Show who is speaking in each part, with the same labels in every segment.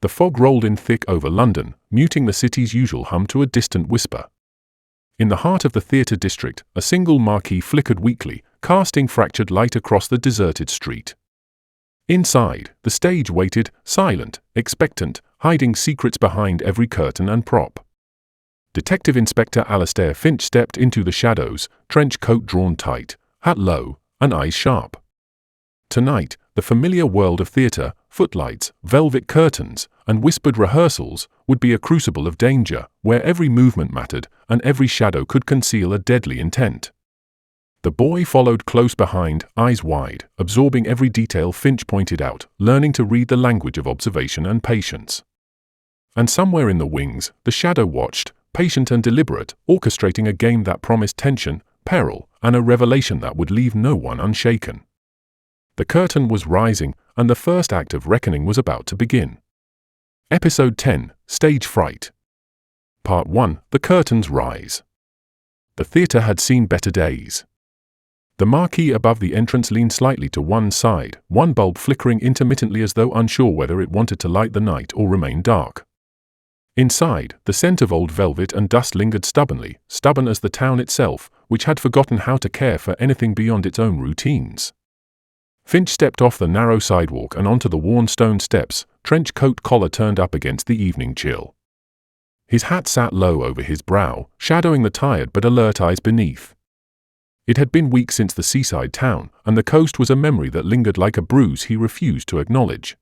Speaker 1: The fog rolled in thick over London, muting the city's usual hum to a distant whisper. In the heart of the theatre district, a single marquee flickered weakly, casting fractured light across the deserted street. Inside, the stage waited, silent, expectant, hiding secrets behind every curtain and prop. Detective Inspector Alistair Finch stepped into the shadows, trench coat drawn tight, hat low, and eyes sharp. Tonight, the familiar world of theatre, footlights, velvet curtains, and whispered rehearsals would be a crucible of danger, where every movement mattered and every shadow could conceal a deadly intent. The boy followed close behind, eyes wide, absorbing every detail Finch pointed out, learning to read the language of observation and patience. And somewhere in the wings, the shadow watched, patient and deliberate, orchestrating a game that promised tension, peril, and a revelation that would leave no one unshaken. The curtain was rising, and the first act of reckoning was about to begin. Episode 10, Stage Fright. Part 1, The Curtains Rise. The theatre had seen better days. The marquee above the entrance leaned slightly to one side, one bulb flickering intermittently as though unsure whether it wanted to light the night or remain dark. Inside, the scent of old velvet and dust lingered stubbornly, stubborn as the town itself, which had forgotten how to care for anything beyond its own routines. Finch stepped off the narrow sidewalk and onto the worn stone steps, trench coat collar turned up against the evening chill. His hat sat low over his brow, shadowing the tired but alert eyes beneath. It had been weeks since the seaside town, and the coast was a memory that lingered like a bruise he refused to acknowledge.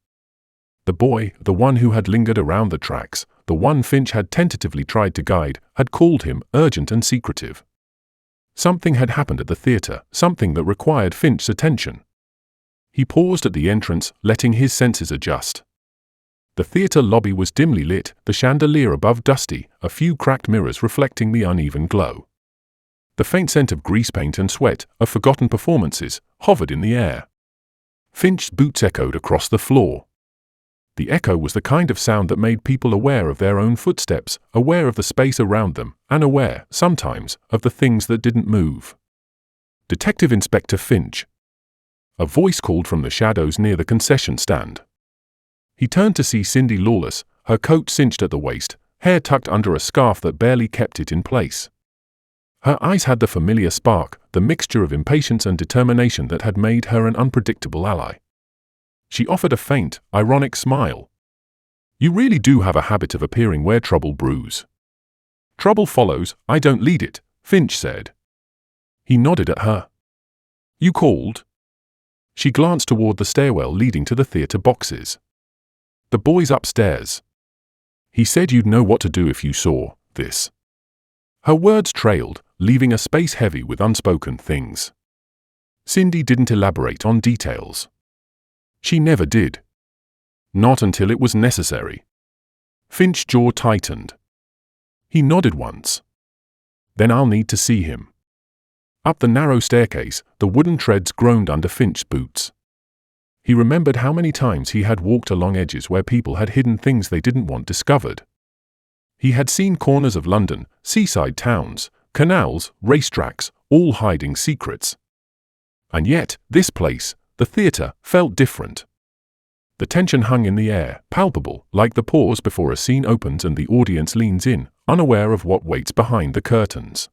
Speaker 1: The boy, the one who had lingered around the tracks, the one Finch had tentatively tried to guide, had called him urgent and secretive. Something had happened at the theatre, something that required Finch's attention. He paused at the entrance, letting his senses adjust. The theatre lobby was dimly lit, the chandelier above dusty, a few cracked mirrors reflecting the uneven glow. The faint scent of grease paint and sweat, of forgotten performances, hovered in the air. Finch's boots echoed across the floor. The echo was the kind of sound that made people aware of their own footsteps, aware of the space around them, and aware, sometimes, of the things that didn't move. Detective Inspector Finch. A voice called from the shadows near the concession stand. He turned to see Cindy Lawless, her coat cinched at the waist, hair tucked under a scarf that barely kept it in place. Her eyes had the familiar spark, the mixture of impatience and determination that had made her an unpredictable ally. She offered a faint, ironic smile. "You really do have a habit of appearing where trouble brews." "Trouble follows, I don't lead it," Finch said. He nodded at her. "You called?" She glanced toward the stairwell leading to the theatre boxes. "The boy's upstairs. He said you'd know what to do if you saw this." Her words trailed, leaving a space heavy with unspoken things. Cindy didn't elaborate on details. She never did. Not until it was necessary. Finch's jaw tightened. He nodded once. "Then I'll need to see him." Up the narrow staircase, the wooden treads groaned under Finch's boots. He remembered how many times he had walked along edges where people had hidden things they didn't want discovered. He had seen corners of London, seaside towns, canals, racetracks, all hiding secrets. And yet, this place, the theatre, felt different. The tension hung in the air, palpable, like the pause before a scene opens and the audience leans in, unaware of what waits behind the curtains.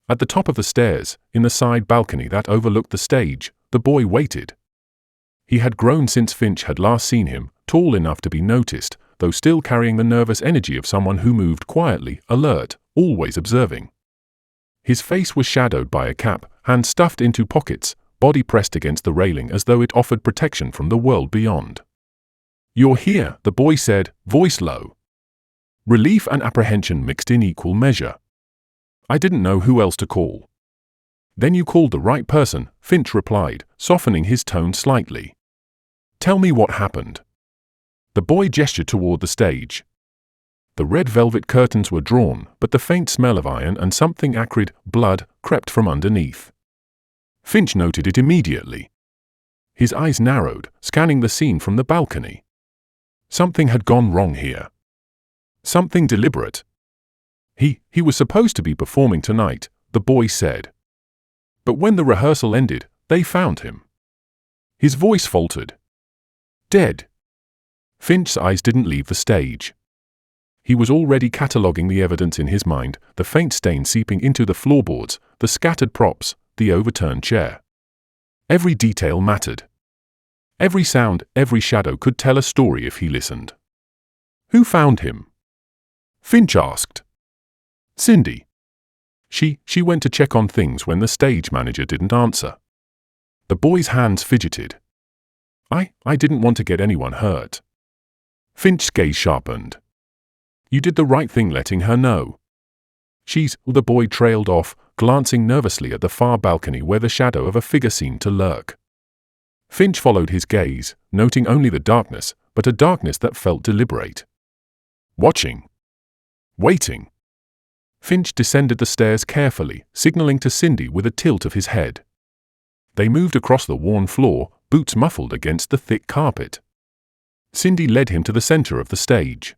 Speaker 1: At the top of the stairs, in the side balcony that overlooked the stage, the boy waited. He had grown since Finch had last seen him, tall enough to be noticed, though still carrying the nervous energy of someone who moved quietly, alert, always observing. His face was shadowed by a cap, hands stuffed into pockets, body pressed against the railing as though it offered protection from the world beyond. "You're here," the boy said, voice low. Relief and apprehension mixed in equal measure. "I didn't know who else to call." "Then you called the right person," Finch replied, softening his tone slightly. "Tell me what happened." The boy gestured toward the stage. The red velvet curtains were drawn, but the faint smell of iron and something acrid, blood, crept from underneath. Finch noted it immediately. His eyes narrowed, scanning the scene from the balcony. Something had gone wrong here. Something deliberate. He was supposed to be performing tonight, the boy said. But when the rehearsal ended, they found him. His voice faltered. "Dead." Finch's eyes didn't leave the stage. He was already cataloguing the evidence in his mind, the faint stain seeping into the floorboards, the scattered props, the overturned chair. Every detail mattered. Every sound, every shadow could tell a story if he listened. "Who found him?" Finch asked. "Cindy. She went to check on things when the stage manager didn't answer." The boy's hands fidgeted. I didn't want to get anyone hurt." Finch's gaze sharpened. "You did the right thing letting her know." The boy trailed off, glancing nervously at the far balcony where the shadow of a figure seemed to lurk. Finch followed his gaze, noting only the darkness, but a darkness that felt deliberate. Watching. Waiting. Finch descended the stairs carefully, signaling to Cindy with a tilt of his head. They moved across the worn floor, boots muffled against the thick carpet. Cindy led him to the center of the stage.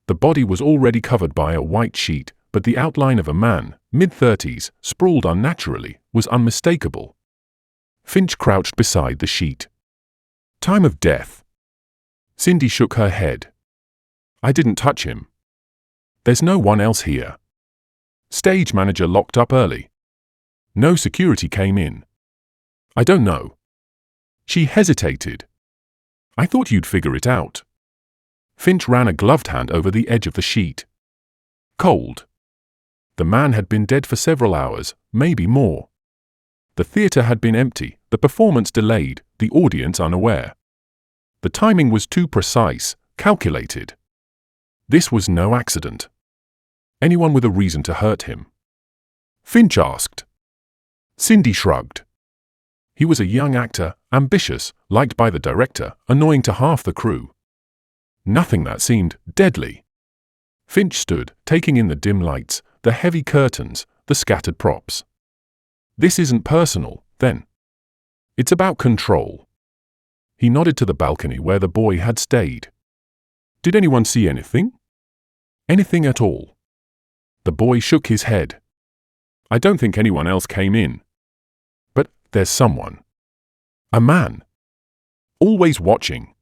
Speaker 1: The body was already covered by a white sheet, but the outline of a man, mid-30s, sprawled unnaturally, was unmistakable. Finch crouched beside the sheet. "Time of death." Cindy shook her head. "I didn't touch him. There's no one else here. Stage manager locked up early. No security came in. I don't know." She hesitated. "I thought you'd figure it out." Finch ran a gloved hand over the edge of the sheet. Cold. The man had been dead for several hours, maybe more. The theater had been empty, the performance delayed, the audience unaware. The timing was too precise, calculated. This was no accident. Anyone with a reason to hurt him? Finch asked. Cindy shrugged. He was a young actor, ambitious, liked by the director, annoying to half the crew. Nothing that seemed deadly. Finch stood, taking in the dim lights, the heavy curtains, the scattered props. This isn't personal, then. It's about control. He nodded to the balcony where the boy had stayed. Did anyone see anything? Anything at all? The boy shook his head. I don't think anyone else came in. But there's someone. A man. Always watching.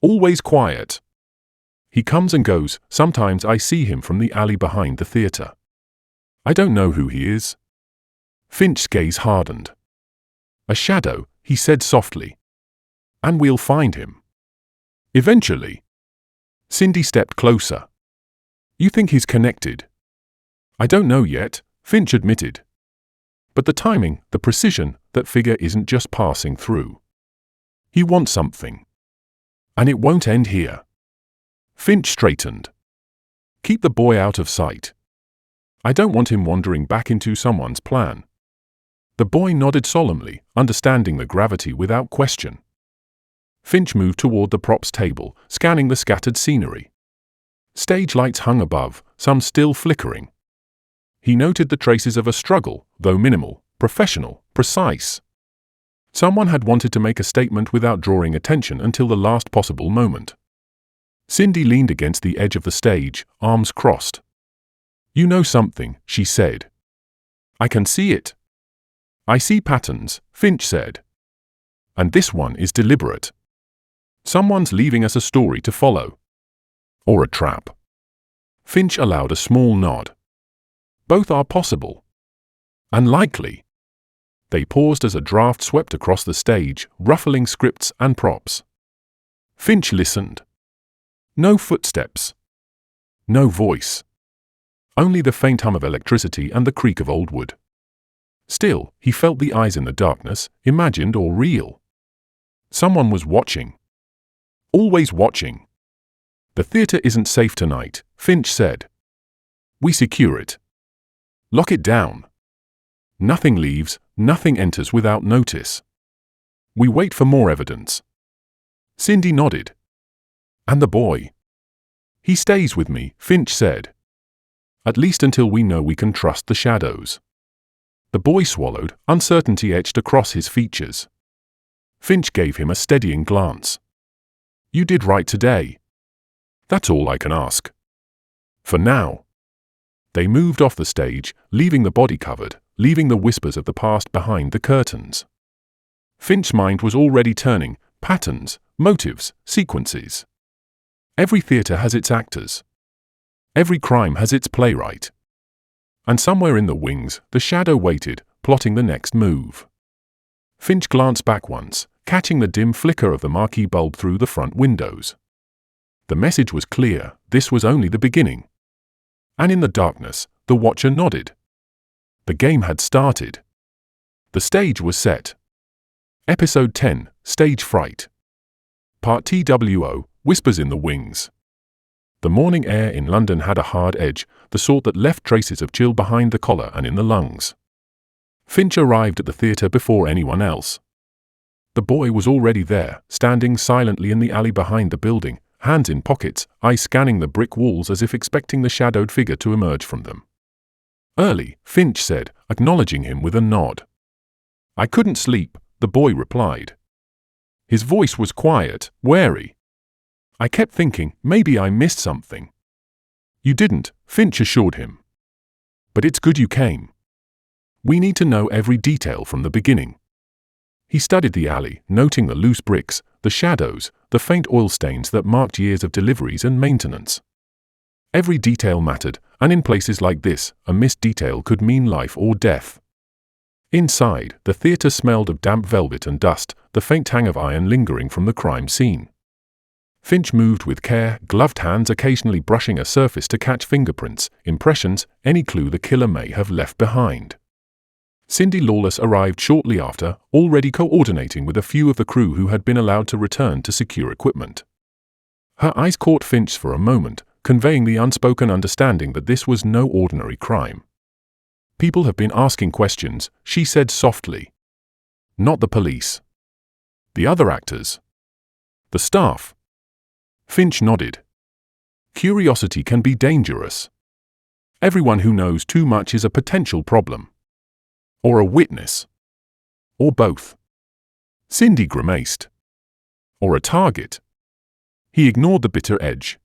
Speaker 1: Always quiet. He comes and goes, sometimes I see him from the alley behind the theater. I don't know who he is. Finch's gaze hardened. A shadow, he said softly. And we'll find him. Eventually. Cindy stepped closer. You think he's connected? I don't know yet, Finch admitted. But the timing, the precision, that figure isn't just passing through. He wants something. And it won't end here. Finch straightened. Keep the boy out of sight. I don't want him wandering back into someone's plan. The boy nodded solemnly, understanding the gravity without question. Finch moved toward the props table, scanning the scattered scenery. Stage lights hung above, some still flickering. He noted the traces of a struggle, though minimal, professional, precise. Someone had wanted to make a statement without drawing attention until the last possible moment. Cindy leaned against the edge of the stage, arms crossed. You know something, she said. I can see it. I see patterns, Finch said. And this one is deliberate. Someone's leaving us a story to follow. Or a trap. Finch allowed a small nod. Both are possible. Unlikely. They paused as a draft swept across the stage, ruffling scripts and props. Finch listened. No footsteps. No voice. Only the faint hum of electricity and the creak of old wood. Still, he felt the eyes in the darkness, imagined or real. Someone was watching. Always watching. The theater isn't safe tonight, Finch said. We secure it. Lock it down. Nothing leaves, nothing enters without notice. We wait for more evidence. Cindy nodded. And the boy? He stays with me, Finch said. At least until we know we can trust the shadows. The boy swallowed, uncertainty etched across his features. Finch gave him a steadying glance. You did right today. That's all I can ask. For now. They moved off the stage, leaving the body covered, leaving the whispers of the past behind the curtains. Finch's mind was already turning, patterns, motives, sequences. Every theatre has its actors. Every crime has its playwright. And somewhere in the wings, the shadow waited, plotting the next move. Finch glanced back once, catching the dim flicker of the marquee bulb through the front windows. The message was clear, this was only the beginning. And in the darkness, the watcher nodded. The game had started. The stage was set. Episode 10, Stage Fright. Part TWO, Whispers in the Wings. The morning air in London had a hard edge, the sort that left traces of chill behind the collar and in the lungs. Finch arrived at the theatre before anyone else. The boy was already there, standing silently in the alley behind the building, hands in pockets, eyes scanning the brick walls as if expecting the shadowed figure to emerge from them. "Early," Finch said, acknowledging him with a nod. "I couldn't sleep," the boy replied. His voice was quiet, wary. "I kept thinking, maybe I missed something." "You didn't," Finch assured him. "But it's good you came. We need to know every detail from the beginning." He studied the alley, noting the loose bricks, the shadows, the faint oil stains that marked years of deliveries and maintenance. Every detail mattered, and in places like this, a missed detail could mean life or death. Inside, the theatre smelled of damp velvet and dust, the faint tang of iron lingering from the crime scene. Finch moved with care, gloved hands occasionally brushing a surface to catch fingerprints, impressions, any clue the killer may have left behind. Cindy Lawless arrived shortly after, already coordinating with a few of the crew who had been allowed to return to secure equipment. Her eyes caught Finch for a moment, conveying the unspoken understanding that this was no ordinary crime. "People have been asking questions," she said softly. "Not the police. The other actors. The staff." Finch nodded. "Curiosity can be dangerous. Everyone who knows too much is a potential problem. Or a witness. Or both." Cindy grimaced. "Or a target." He ignored the bitter edge.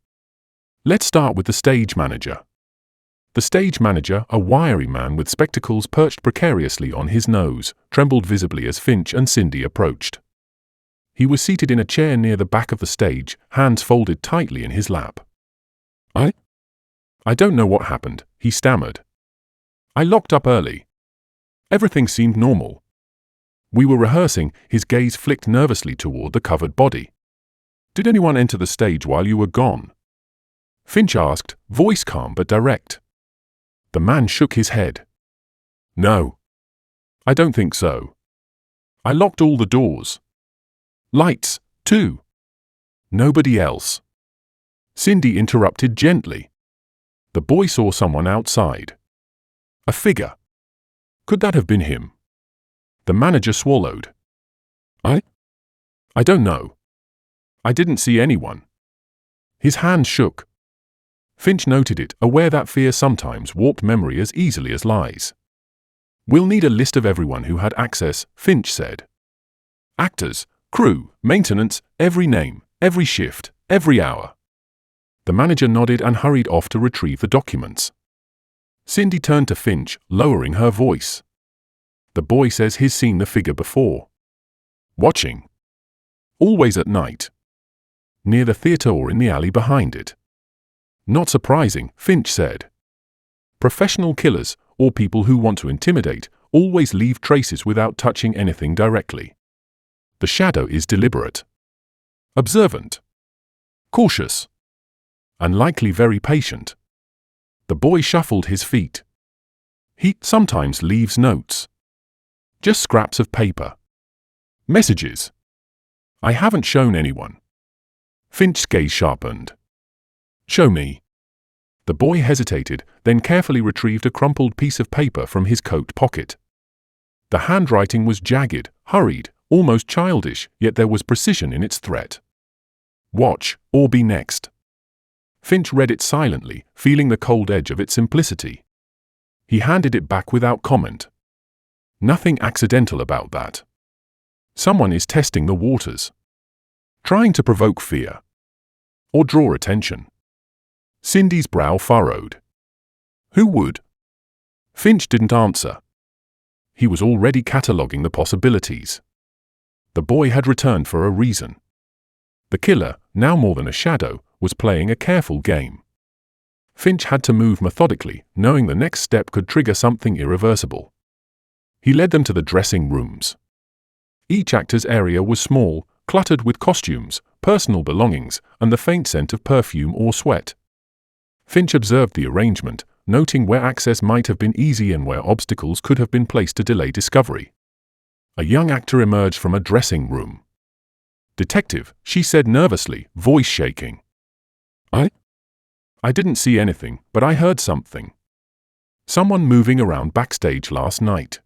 Speaker 1: "Let's start with the stage manager." The stage manager, a wiry man with spectacles perched precariously on his nose, trembled visibly as Finch and Cindy approached. He was seated in a chair near the back of the stage, hands folded tightly in his lap. I don't know what happened," he stammered. "I locked up early. Everything seemed normal. We were rehearsing," his gaze flicked nervously toward the covered body. "Did anyone enter the stage while you were gone?" Finch asked, voice calm but direct. The man shook his head. "No. I don't think so. I locked all the doors. Lights, too. Nobody else." Cindy interrupted gently. "The boy saw someone outside. A figure. Could that have been him?" The manager swallowed. I don't know. I didn't see anyone." His hand shook. Finch noted it, aware that fear sometimes warped memory as easily as lies. "We'll need a list of everyone who had access," Finch said. "Actors, crew, maintenance, every name, every shift, every hour." The manager nodded and hurried off to retrieve the documents. Cindy turned to Finch, lowering her voice. "The boy says he's seen the figure before. Watching. Always at night. Near the theatre or in the alley behind it." "Not surprising," Finch said. "Professional killers, or people who want to intimidate, always leave traces without touching anything directly. The shadow is deliberate. Observant. Cautious. And likely very patient." The boy shuffled his feet. "He sometimes leaves notes. Just scraps of paper. Messages. I haven't shown anyone." Finch's gaze sharpened. "Show me." The boy hesitated, then carefully retrieved a crumpled piece of paper from his coat pocket. The handwriting was jagged, hurried, almost childish, yet there was precision in its threat. "Watch, or be next." Finch read it silently, feeling the cold edge of its simplicity. He handed it back without comment. Nothing accidental about that. Someone is testing the waters. Trying to provoke fear. Or draw attention. Cindy's brow furrowed. Who would? Finch didn't answer. He was already cataloguing the possibilities. The boy had returned for a reason. The killer, now more than a shadow, was playing a careful game. Finch had to move methodically, knowing the next step could trigger something irreversible. He led them to the dressing rooms. Each actor's area was small, cluttered with costumes, personal belongings, and the faint scent of perfume or sweat. Finch observed the arrangement, noting where access might have been easy and where obstacles could have been placed to delay discovery. A young actor emerged from a dressing room. "Detective," she said nervously, voice shaking. I didn't see anything, but I heard something. Someone moving around backstage last night.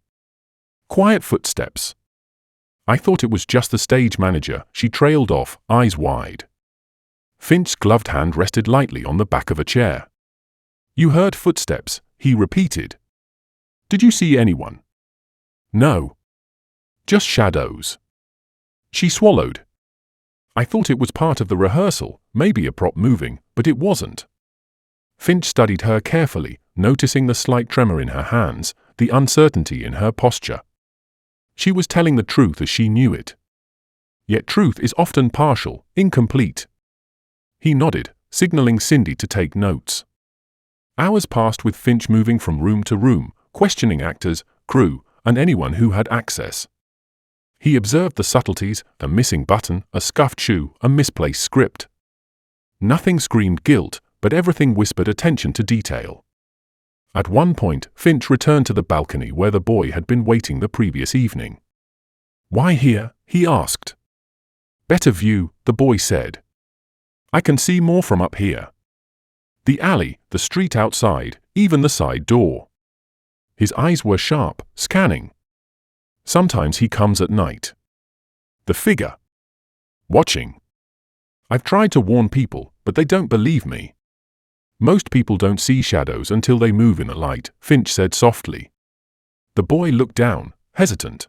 Speaker 1: Quiet footsteps. I thought it was just the stage manager," she trailed off, eyes wide. Finch's gloved hand rested lightly on the back of a chair. "You heard footsteps," he repeated. "Did you see anyone?" "No. Just shadows." She swallowed. "I thought it was part of the rehearsal, maybe a prop moving, but it wasn't." Finch studied her carefully, noticing the slight tremor in her hands, the uncertainty in her posture. She was telling the truth as she knew it. Yet truth is often partial, incomplete. He nodded, signaling Cindy to take notes. Hours passed with Finch moving from room to room, questioning actors, crew, and anyone who had access. He observed the subtleties, a missing button, a scuffed shoe, a misplaced script. Nothing screamed guilt, but everything whispered attention to detail. At one point, Finch returned to the balcony where the boy had been waiting the previous evening. "Why here?" he asked. "Better view," the boy said. "I can see more from up here. The alley, the street outside, even the side door." His eyes were sharp, scanning. "Sometimes he comes at night." The figure. "Watching. I've tried to warn people, but they don't believe me." "Most people don't see shadows until they move in the light," Finch said softly. The boy looked down, hesitant.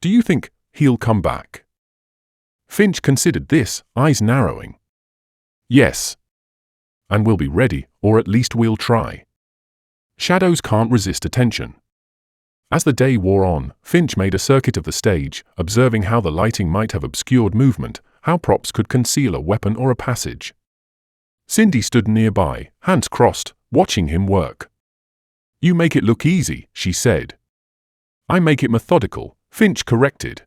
Speaker 1: "Do you think he'll come back?" Finch considered this, eyes narrowing. "Yes. And we'll be ready, or at least we'll try." Shadows can't resist attention. As the day wore on, Finch made a circuit of the stage, observing how the lighting might have obscured movement, how props could conceal a weapon or a passage. Cindy stood nearby, hands crossed, watching him work. "You make it look easy," she said. "I make it methodical," Finch corrected.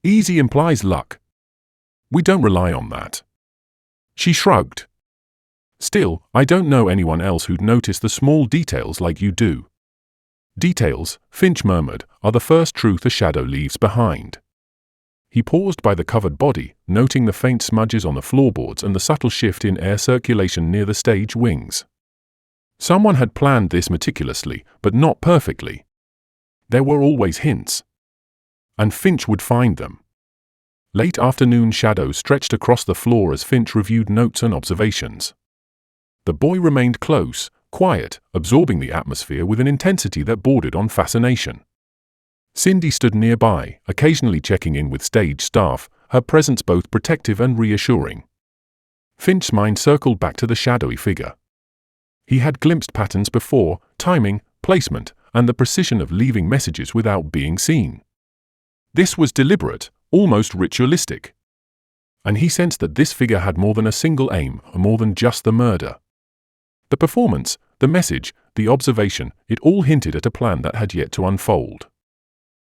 Speaker 1: "Easy implies luck. We don't rely on that." She shrugged. "Still, I don't know anyone else who'd notice the small details like you do." "Details," Finch murmured, "are the first truth a shadow leaves behind." He paused by the covered body, noting the faint smudges on the floorboards and the subtle shift in air circulation near the stage wings. Someone had planned this meticulously, but not perfectly. There were always hints. And Finch would find them. Late afternoon shadows stretched across the floor as Finch reviewed notes and observations. The boy remained close, quiet, absorbing the atmosphere with an intensity that bordered on fascination. Cindy stood nearby, occasionally checking in with stage staff, her presence both protective and reassuring. Finch's mind circled back to the shadowy figure. He had glimpsed patterns before, timing, placement, and the precision of leaving messages without being seen. This was deliberate, almost ritualistic. And he sensed that this figure had more than a single aim, more than just the murder. The performance, the message, the observation, it all hinted at a plan that had yet to unfold.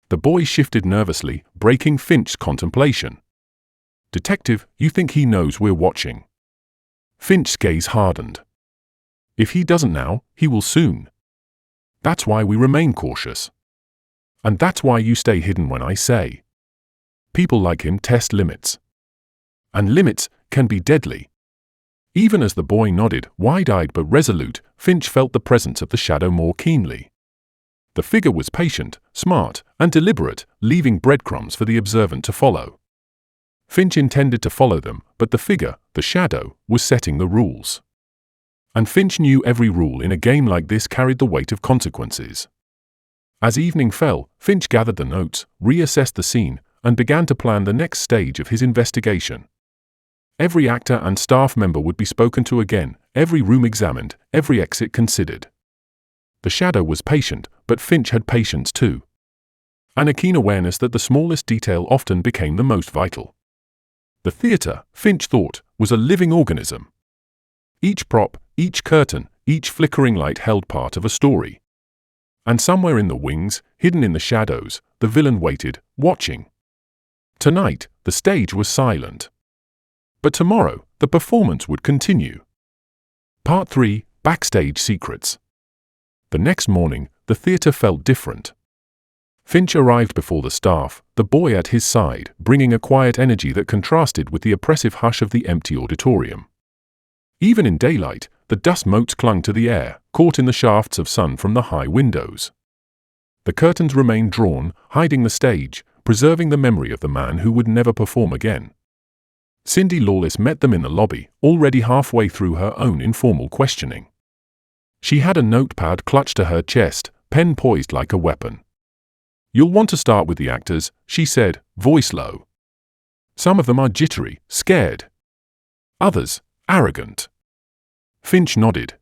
Speaker 1: The boy shifted nervously, breaking Finch's contemplation. "Detective, you think he knows we're watching?" Finch's gaze hardened. "If he doesn't now, he will soon. That's why we remain cautious. And that's why you stay hidden when I say. People like him test limits. And limits can be deadly." Even as the boy nodded, wide-eyed but resolute, Finch felt the presence of the shadow more keenly. The figure was patient, smart, and deliberate, leaving breadcrumbs for the observant to follow. Finch intended to follow them, but the figure, the shadow, was setting the rules. And Finch knew every rule in a game like this carried the weight of consequences. As evening fell, Finch gathered the notes, reassessed the scene, and began to plan the next stage of his investigation. Every actor and staff member would be spoken to again, every room examined, every exit considered. The shadow was patient, but Finch had patience too. And a keen awareness that the smallest detail often became the most vital. The theatre, Finch thought, was a living organism. Each prop, each curtain, each flickering light held part of a story. And somewhere in the wings, hidden in the shadows, the villain waited, watching. Tonight, the stage was silent. But tomorrow, the performance would continue. Part 3, Backstage Secrets. The next morning, the theatre felt different. Finch arrived before the staff, the boy at his side, bringing a quiet energy that contrasted with the oppressive hush of the empty auditorium. Even in daylight, the dust motes clung to the air, caught in the shafts of sun from the high windows. The curtains remained drawn, hiding the stage, preserving the memory of the man who would never perform again. Cindy Lawless met them in the lobby, already halfway through her own informal questioning. She had a notepad clutched to her chest, pen poised like a weapon. "You'll want to start with the actors," she said, voice low. "Some of them are jittery, scared. Others, arrogant." Finch nodded.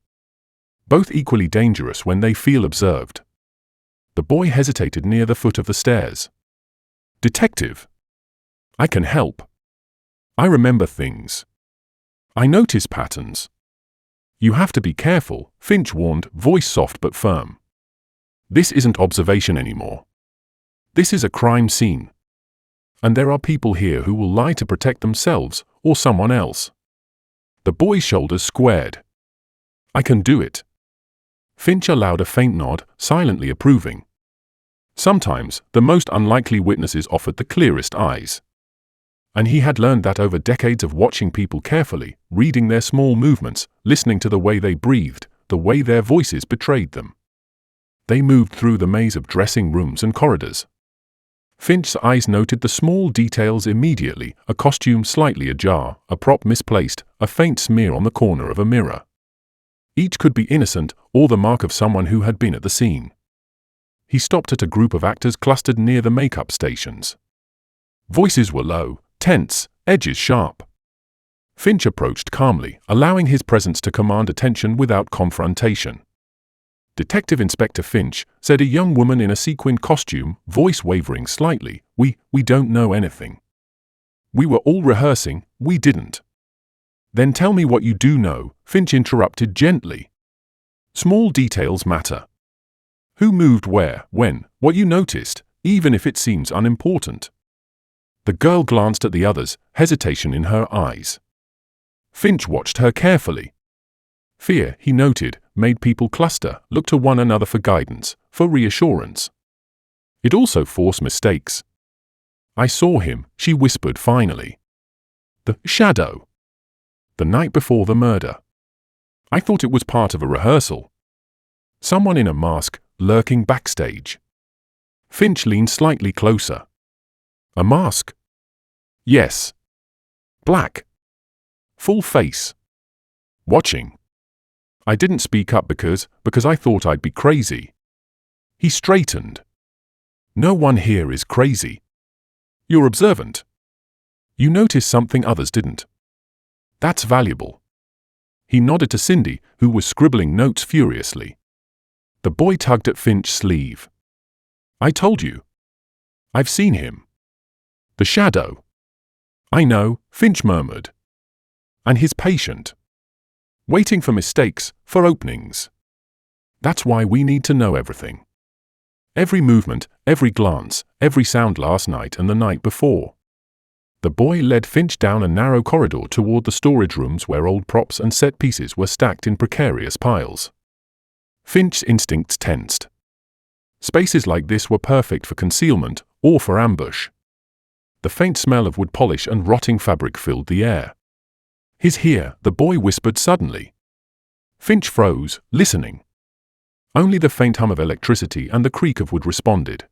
Speaker 1: Both equally dangerous when they feel observed. The boy hesitated near the foot of the stairs. "Detective. I can help. I remember things. I notice patterns." "You have to be careful," Finch warned, voice soft but firm. "This isn't observation anymore. This is a crime scene. And there are people here who will lie to protect themselves or someone else." The boy's shoulders squared. "I can do it." Finch allowed a faint nod, silently approving. Sometimes, the most unlikely witnesses offered the clearest eyes. And he had learned that over decades of watching people carefully, reading their small movements, listening to the way they breathed, the way their voices betrayed them. They moved through the maze of dressing rooms and corridors. Finch's eyes noted the small details immediately, a costume slightly ajar, a prop misplaced, a faint smear on the corner of a mirror. Each could be innocent, or the mark of someone who had been at the scene. He stopped at a group of actors clustered near the makeup stations. Voices were low, tense, edges sharp. Finch approached calmly, allowing his presence to command attention without confrontation. "Detective Inspector Finch," said a young woman in a sequin costume, voice wavering slightly, we don't know anything. We were all rehearsing, we didn't." "Then tell me what you do know," Finch interrupted gently. "Small details matter. Who moved where, when, what you noticed, even if it seems unimportant." The girl glanced at the others, hesitation in her eyes. Finch watched her carefully. Fear, he noted, made people cluster, look to one another for guidance, for reassurance. It also forced mistakes. "I saw him," she whispered finally. "The shadow. The night before the murder. I thought it was part of a rehearsal. Someone in a mask, lurking backstage." Finch leaned slightly closer. "A mask?" "Yes. Black. Full face. Watching. I didn't speak up because I thought I'd be crazy." He straightened. "No one here is crazy. You're observant. You notice something others didn't. That's valuable." He nodded to Cindy, who was scribbling notes furiously. The boy tugged at Finch's sleeve. "I told you. I've seen him. The shadow." "I know," Finch murmured. "And he's patient. Waiting for mistakes, for openings. That's why we need to know everything. Every movement, every glance, every sound last night and the night before." The boy led Finch down a narrow corridor toward the storage rooms where old props and set pieces were stacked in precarious piles. Finch's instincts tensed. Spaces like this were perfect for concealment or for ambush. The faint smell of wood polish and rotting fabric filled the air. "He's here," the boy whispered suddenly. Finch froze, listening. Only the faint hum of electricity and the creak of wood responded.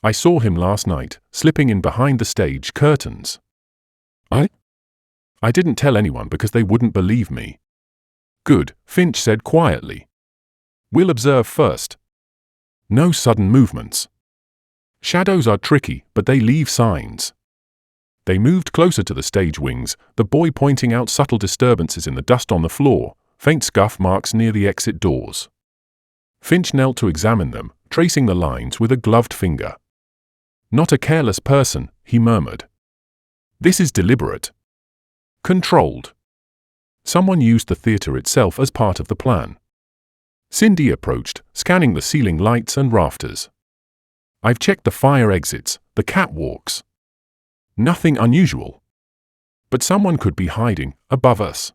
Speaker 1: "I saw him last night, slipping in behind the stage curtains. I didn't tell anyone because they wouldn't believe me." "Good," Finch said quietly. "We'll observe first. No sudden movements. Shadows are tricky, but they leave signs." They moved closer to the stage wings, the boy pointing out subtle disturbances in the dust on the floor, faint scuff marks near the exit doors. Finch knelt to examine them, tracing the lines with a gloved finger. "Not a careless person," he murmured. "This is deliberate. controlled. Someone used the theater itself as part of the plan. Cindy approached, scanning the ceiling lights and rafters. I've checked the fire exits, the catwalks. Nothing unusual. But someone could be hiding above us.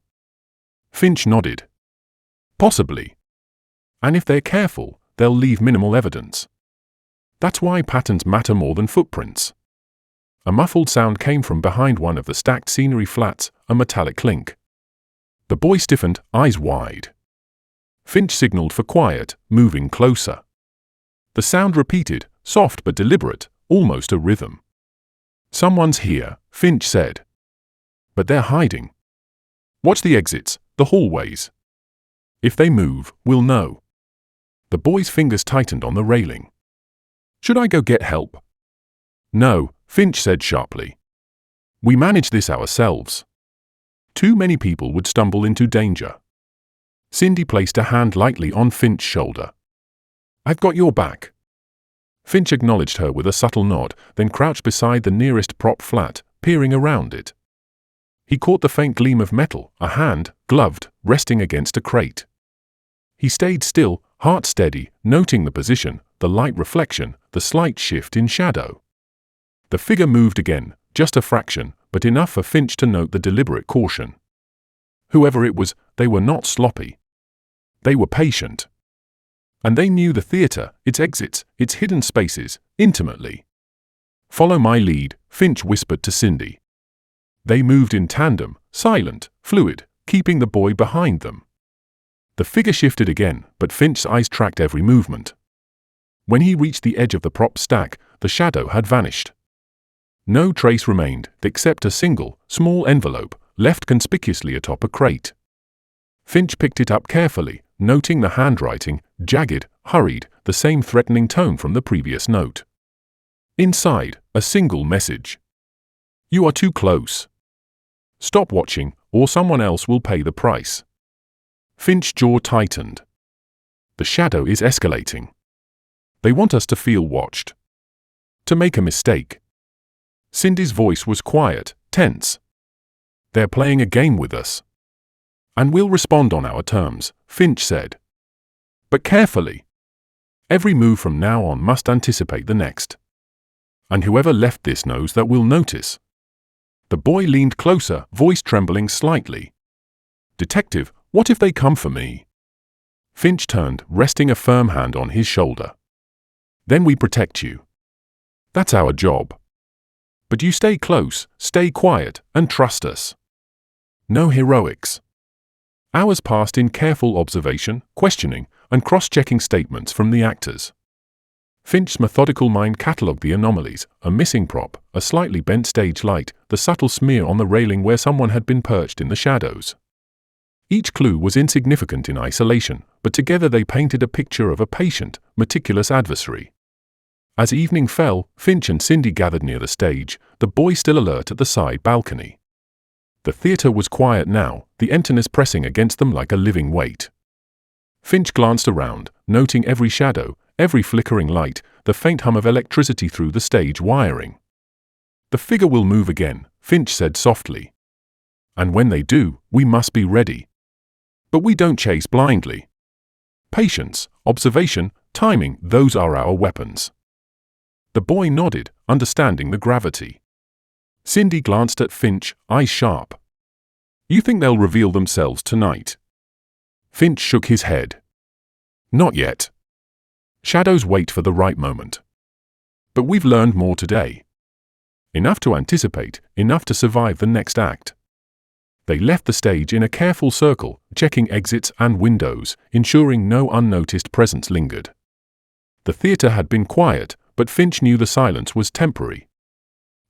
Speaker 1: Finch nodded. Possibly. And if they're careful, they'll leave minimal evidence. That's why patterns matter more than footprints. A muffled sound came from behind one of the stacked scenery flats, a metallic clink. The boy stiffened, eyes wide. Finch signaled for quiet, moving closer. The sound repeated, soft but deliberate, almost a rhythm. Someone's here, Finch said. But they're hiding. Watch the exits, the hallways. If they move, we'll know. The boy's fingers tightened on the railing. Should I go get help? No, Finch said sharply. We manage this ourselves. Too many people would stumble into danger. Cindy placed a hand lightly on Finch's shoulder. I've got your back. Finch acknowledged her with a subtle nod, then crouched beside the nearest prop flat, peering around it. He caught the faint gleam of metal, a hand, gloved, resting against a crate. He stayed still, heart steady, noting the position, the light reflection, the slight shift in shadow. The figure moved again, just a fraction, but enough for Finch to note the deliberate caution. Whoever it was, they were not sloppy. They were patient. And they knew the theater, its exits, its hidden spaces, intimately. Follow my lead, Finch whispered to Cindy. They moved in tandem, silent, fluid, keeping the boy behind them. The figure shifted again, but Finch's eyes tracked every movement. When he reached the edge of the prop stack, the shadow had vanished. No trace remained, except a single, small envelope, left conspicuously atop a crate. Finch picked it up carefully, noting the handwriting, jagged, hurried, the same threatening tone from the previous note. Inside, a single message. You are too close. Stop watching, or someone else will pay the price. Finch's jaw tightened. The shadow is escalating. They want us to feel watched. To make a mistake. Cindy's voice was quiet, tense. They're playing a game with us. And we'll respond on our terms, Finch said. But carefully. Every move from now on must anticipate the next. And whoever left this knows that we'll notice. The boy leaned closer, voice trembling slightly. Detective, what if they come for me? Finch turned, resting a firm hand on his shoulder. Then we protect you. That's our job. But you stay close, stay quiet, and trust us. No heroics. Hours passed in careful observation, questioning, and cross-checking statements from the actors. Finch's methodical mind catalogued the anomalies, a missing prop, a slightly bent stage light, the subtle smear on the railing where someone had been perched in the shadows. Each clue was insignificant in isolation, but together they painted a picture of a patient, meticulous adversary. As evening fell, Finch and Cindy gathered near the stage, the boy still alert at the side balcony. The theater was quiet now, the emptiness pressing against them like a living weight. Finch glanced around, noting every shadow, every flickering light, the faint hum of electricity through the stage wiring. The figure will move again, Finch said softly. And when they do, we must be ready. But we don't chase blindly. Patience, observation, timing, those are our weapons. The boy nodded, understanding the gravity. Cindy glanced at Finch, eyes sharp. You think they'll reveal themselves tonight? Finch shook his head. Not yet. Shadows wait for the right moment. But we've learned more today. Enough to anticipate, enough to survive the next act. They left the stage in a careful circle, checking exits and windows, ensuring no unnoticed presence lingered. The theater had been quiet, but Finch knew the silence was temporary.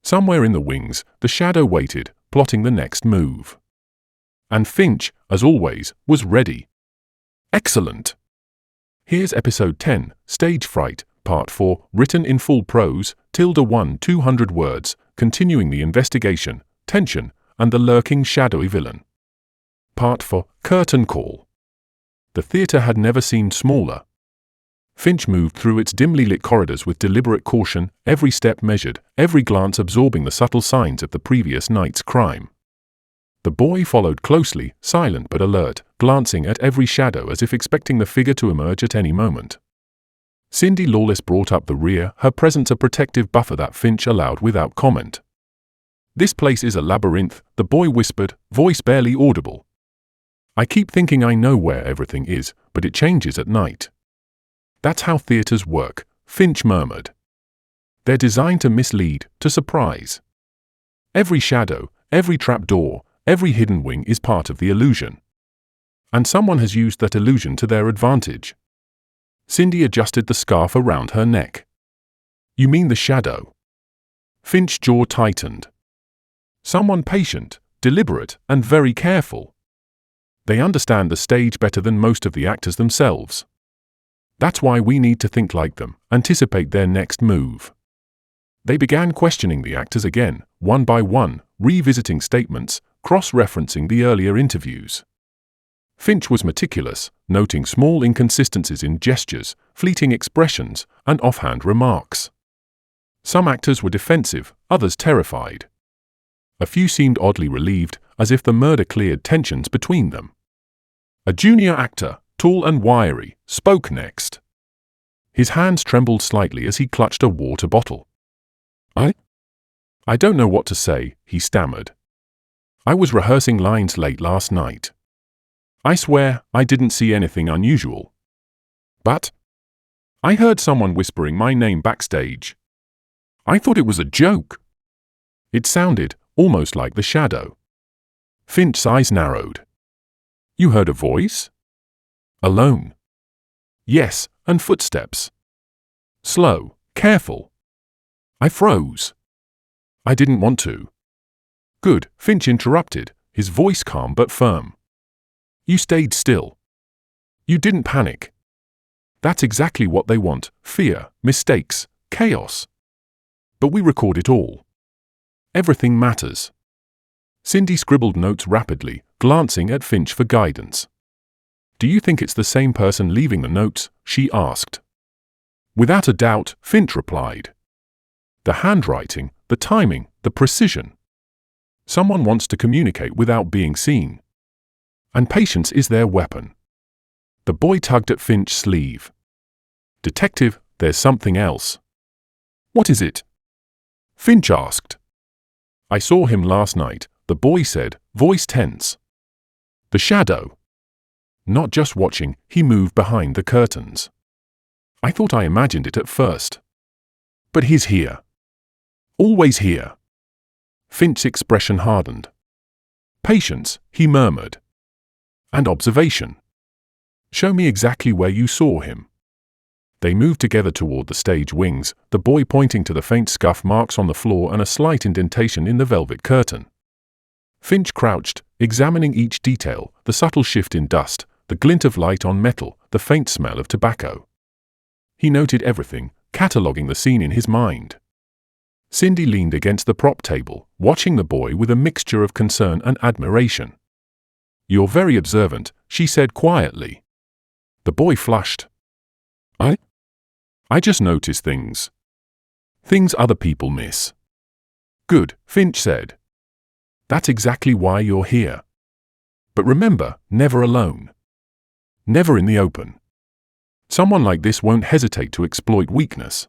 Speaker 1: Somewhere in the wings, the shadow waited, plotting the next move. And Finch, as always, was ready. Excellent! Here's episode 10, Stage Fright, Part 4, written in full prose, ~1 200 words, continuing the investigation, tension, and the lurking shadowy villain. Part 4, Curtain Call. The theater had never seemed smaller. Finch moved through its dimly lit corridors with deliberate caution, every step measured, every glance absorbing the subtle signs of the previous night's crime. The boy followed closely, silent but alert, glancing at every shadow as if expecting the figure to emerge at any moment. Cindy Lawless brought up the rear, her presence a protective buffer that Finch allowed without comment. "This place is a labyrinth," the boy whispered, voice barely audible. "I keep thinking I know where everything is, but it changes at night." "That's how theaters work," Finch murmured. "They're designed to mislead, to surprise. Every shadow, every trapdoor, every hidden wing is part of the illusion. And someone has used that illusion to their advantage." Cindy adjusted the scarf around her neck. "You mean the shadow?" Finch's jaw tightened. "Someone patient, deliberate, and very careful. They understand the stage better than most of the actors themselves. That's why we need to think like them, anticipate their next move." They began questioning the actors again, one by one, revisiting statements, cross-referencing the earlier interviews. Finch was meticulous, noting small inconsistencies in gestures, fleeting expressions, and offhand remarks. Some actors were defensive, others terrified. A few seemed oddly relieved, as if the murder cleared tensions between them. A junior actor, tall and wiry, spoke next. His hands trembled slightly as he clutched a water bottle. I don't know what to say," he stammered. "I was rehearsing lines late last night. I swear I didn't see anything unusual. But I heard someone whispering my name backstage. I thought it was a joke." It sounded almost like the shadow. Finch's eyes narrowed. "You heard a voice?" "Alone?" "Yes, and footsteps. Slow, careful." I froze. "I didn't want to." "Good," Finch interrupted, his voice calm but firm. "You stayed still. You didn't panic. That's exactly what they want: fear, mistakes, chaos. But we record it all. Everything matters." Cindy scribbled notes rapidly, glancing at Finch for guidance. "Do you think it's the same person leaving the notes?" she asked. "Without a doubt," Finch replied. "The handwriting, the timing, the precision. Someone wants to communicate without being seen. And patience is their weapon." The boy tugged at Finch's sleeve. "Detective, there's something else." "What is it?" Finch asked. "I saw him last night," the boy said, voice tense. "The shadow. Not just watching, he moved behind the curtains. I thought I imagined it at first. But he's here. Always here." Finch's expression hardened. "Patience," he murmured. "And observation. Show me exactly where you saw him." They moved together toward the stage wings, the boy pointing to the faint scuff marks on the floor and a slight indentation in the velvet curtain. Finch crouched, examining each detail, the subtle shift in dust, the glint of light on metal, the faint smell of tobacco. He noted everything, cataloguing the scene in his mind. Cindy leaned against the prop table, watching the boy with a mixture of concern and admiration. "You're very observant," she said quietly. The boy flushed. I just notice things. Things other people miss." "Good," Finch said. "That's exactly why you're here. But remember, never alone. Never in the open. Someone like this won't hesitate to exploit weakness."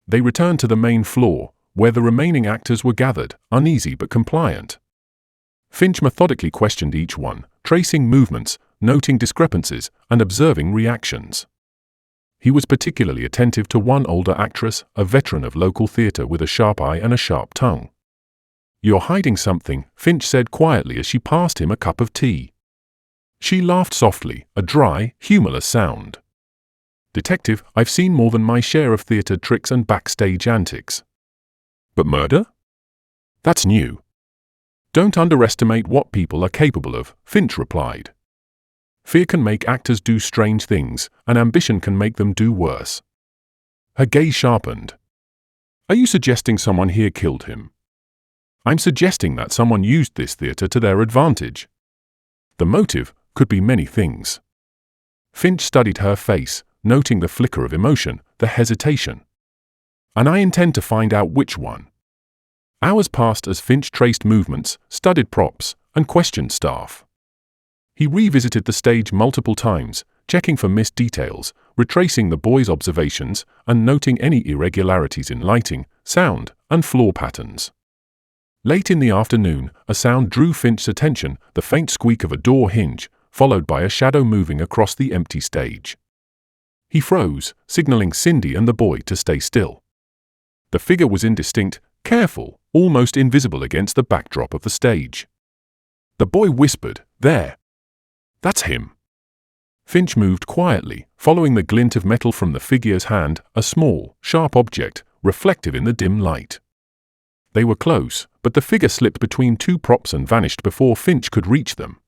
Speaker 1: They returned to the main floor, where the remaining actors were gathered, uneasy but compliant. Finch methodically questioned each one, tracing movements, noting discrepancies, and observing reactions. He was particularly attentive to one older actress, a veteran of local theater with a sharp eye and a sharp tongue. "You're hiding something," Finch said quietly as she passed him a cup of tea. She laughed softly, a dry, humorless sound. "Detective, I've seen more than my share of theater tricks and backstage antics." "But murder? That's new." "Don't underestimate what people are capable of," Finch replied. "Fear can make actors do strange things, and ambition can make them do worse." Her gaze sharpened. "Are you suggesting someone here killed him?" "I'm suggesting that someone used this theater to their advantage. The motive could be many things." Finch studied her face, noting the flicker of emotion, the hesitation. "And I intend to find out which one." Hours passed as Finch traced movements, studied props, and questioned staff. He revisited the stage multiple times, checking for missed details, retracing the boys' observations, and noting any irregularities in lighting, sound, and floor patterns. Late in the afternoon, a sound drew Finch's attention, the faint squeak of a door hinge, followed by a shadow moving across the empty stage. He froze, signaling Cindy and the boy to stay still. The figure was indistinct, careful, almost invisible against the backdrop of the stage. The boy whispered, "There. That's him." Finch moved quietly, following the glint of metal from the figure's hand, a small, sharp object, reflective in the dim light. They were close, but the figure slipped between two props and vanished before Finch could reach them.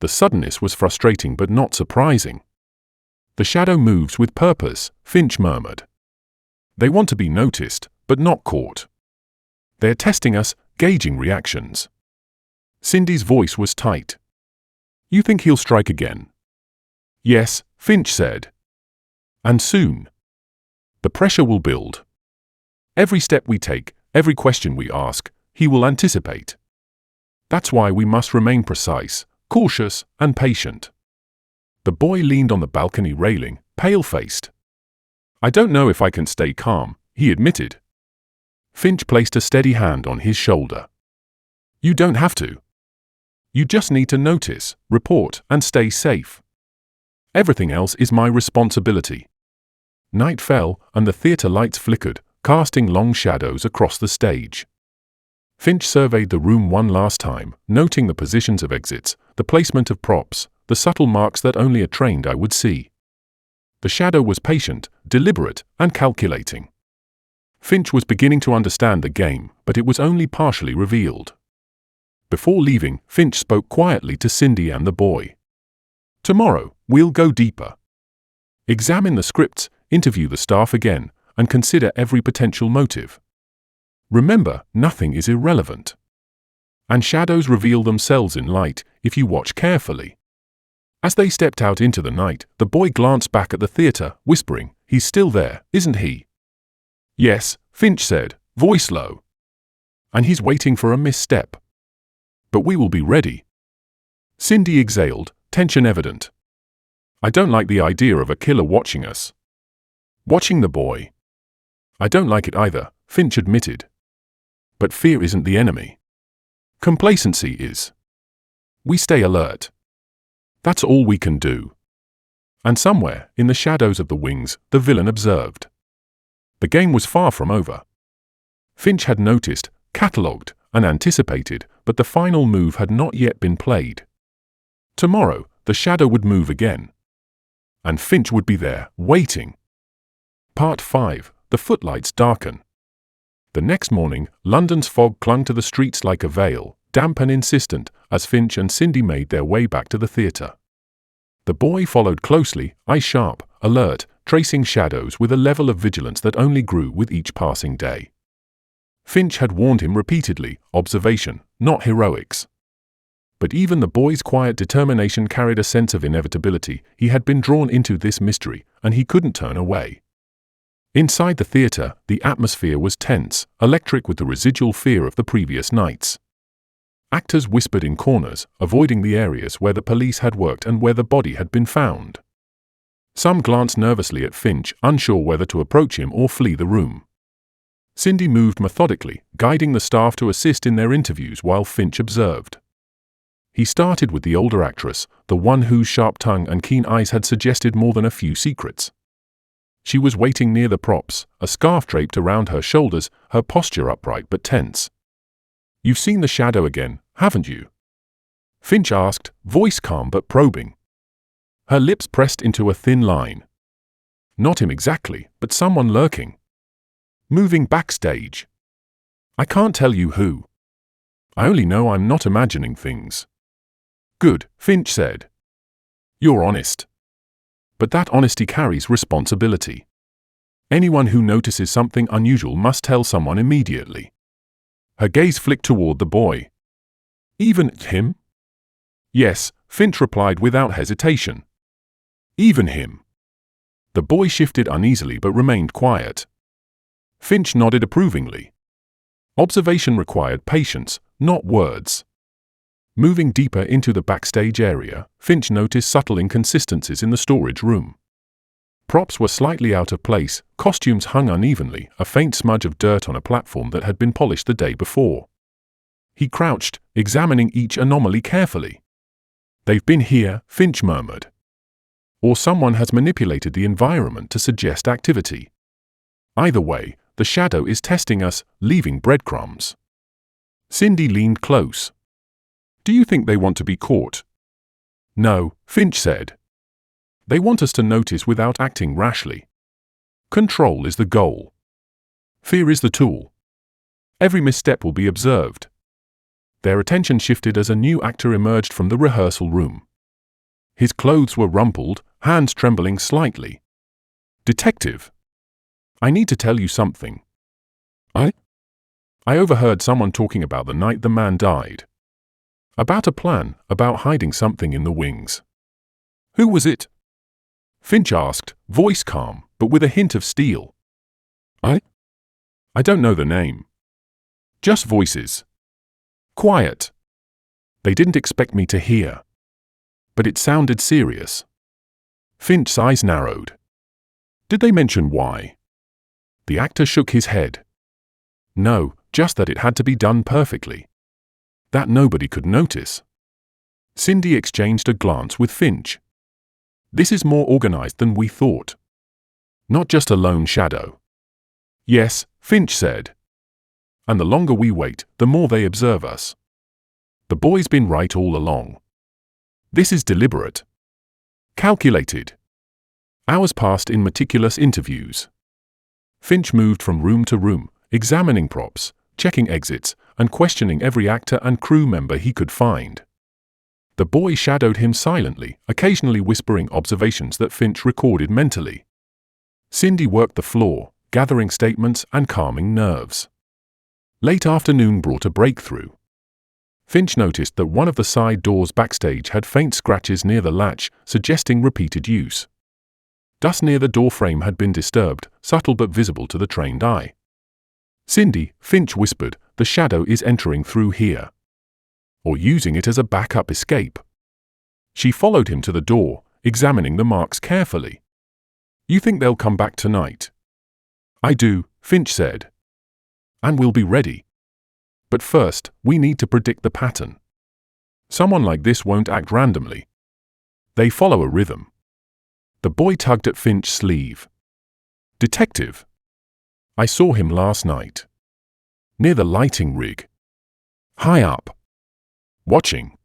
Speaker 1: The suddenness was frustrating but not surprising. "The shadow moves with purpose," Finch murmured. "They want to be noticed, but not caught. They're testing us, gauging reactions." Cindy's voice was tight. "You think he'll strike again?" "Yes," Finch said. "And soon. The pressure will build. Every step we take, every question we ask, he will anticipate. That's why we must remain precise, cautious, and patient." The boy leaned on the balcony railing, pale-faced. "I don't know if I can stay calm," he admitted. Finch placed a steady hand on his shoulder. "You don't have to. You just need to notice, report, and stay safe. Everything else is my responsibility." Night fell, and the theater lights flickered, casting long shadows across the stage. Finch surveyed the room one last time, noting the positions of exits, the placement of props, the subtle marks that only a trained eye would see. The shadow was patient, deliberate, and calculating. Finch was beginning to understand the game, but it was only partially revealed. Before leaving, Finch spoke quietly to Cindy and the boy. "Tomorrow, we'll go deeper. Examine the scripts, interview the staff again, and consider every potential motive. Remember, nothing is irrelevant. And shadows reveal themselves in light, if you watch carefully." As they stepped out into the night, the boy glanced back at the theater, whispering, "He's still there, isn't he?" "Yes," Finch said, voice low. "And he's waiting for a misstep. But we will be ready." Cindy exhaled, tension evident. "I don't like the idea of a killer watching us." "Watching the boy?" "I don't like it either," Finch admitted. "But fear isn't the enemy. Complacency is. We stay alert. That's all we can do." And somewhere, in the shadows of the wings, the villain observed. The game was far from over. Finch had noticed, catalogued, and anticipated, but the final move had not yet been played. Tomorrow, the shadow would move again. And Finch would be there, waiting. Part 5. The footlights darken. The next morning, London's fog clung to the streets like a veil, damp and insistent, as Finch and Cindy made their way back to the theatre. The boy followed closely, eye sharp, alert, tracing shadows with a level of vigilance that only grew with each passing day. Finch had warned him repeatedly, observation, not heroics. But even the boy's quiet determination carried a sense of inevitability. He had been drawn into this mystery, and he couldn't turn away. Inside the theatre, the atmosphere was tense, electric with the residual fear of the previous nights. Actors whispered in corners, avoiding the areas where the police had worked and where the body had been found. Some glanced nervously at Finch, unsure whether to approach him or flee the room. Cindy moved methodically, guiding the staff to assist in their interviews while Finch observed. He started with the older actress, the one whose sharp tongue and keen eyes had suggested more than a few secrets. She was waiting near the props, a scarf draped around her shoulders, her posture upright but tense. "You've seen the shadow again, haven't you?" Finch asked, voice calm but probing. Her lips pressed into a thin line. "Not him exactly, but someone lurking. Moving backstage. I can't tell you who. I only know I'm not imagining things." "Good," Finch said. "You're honest. But that honesty carries responsibility. Anyone who notices something unusual must tell someone immediately." Her gaze flicked toward the boy. "Even him?" "Yes," Finch replied without hesitation. "Even him." The boy shifted uneasily but remained quiet. Finch nodded approvingly. Observation required patience, not words. Moving deeper into the backstage area, Finch noticed subtle inconsistencies in the storage room. Props were slightly out of place, costumes hung unevenly, a faint smudge of dirt on a platform that had been polished the day before. He crouched, examining each anomaly carefully. "They've been here," Finch murmured. "Or someone has manipulated the environment to suggest activity. Either way, the shadow is testing us, leaving breadcrumbs." Cindy leaned close. "Do you think they want to be caught?" "No," Finch said. "They want us to notice without acting rashly. Control is the goal. Fear is the tool. Every misstep will be observed." Their attention shifted as a new actor emerged from the rehearsal room. His clothes were rumpled, hands trembling slightly. "Detective, I need to tell you something." I overheard someone talking about the night the man died. About a plan, about hiding something in the wings." "Who was it?" Finch asked, voice calm, but with a hint of steel. I don't know the name. Just voices. Quiet. They didn't expect me to hear. But it sounded serious." Finch's eyes narrowed. "Did they mention why?" The actor shook his head. "No, just that it had to be done perfectly. That nobody could notice." Cindy exchanged a glance with Finch. "This is more organized than we thought. Not just a lone shadow." "Yes," Finch said. "And the longer we wait, the more they observe us. The boy's been right all along. This is deliberate. Calculated." Hours passed in meticulous interviews. Finch moved from room to room, examining props, checking exits, and questioning every actor and crew member he could find. The boy shadowed him silently, occasionally whispering observations that Finch recorded mentally. Cindy worked the floor, gathering statements and calming nerves. Late afternoon brought a breakthrough. Finch noticed that one of the side doors backstage had faint scratches near the latch, suggesting repeated use. Dust near the door frame had been disturbed, subtle but visible to the trained eye. "Cindy," Finch whispered, "the shadow is entering through here. Or using it as a backup escape." She followed him to the door, examining the marks carefully. "You think they'll come back tonight?" "I do," Finch said. "And we'll be ready. But first, we need to predict the pattern. Someone like this won't act randomly. They follow a rhythm." The boy tugged at Finch's sleeve. "Detective, I saw him last night. Near the lighting rig. High up. Watching."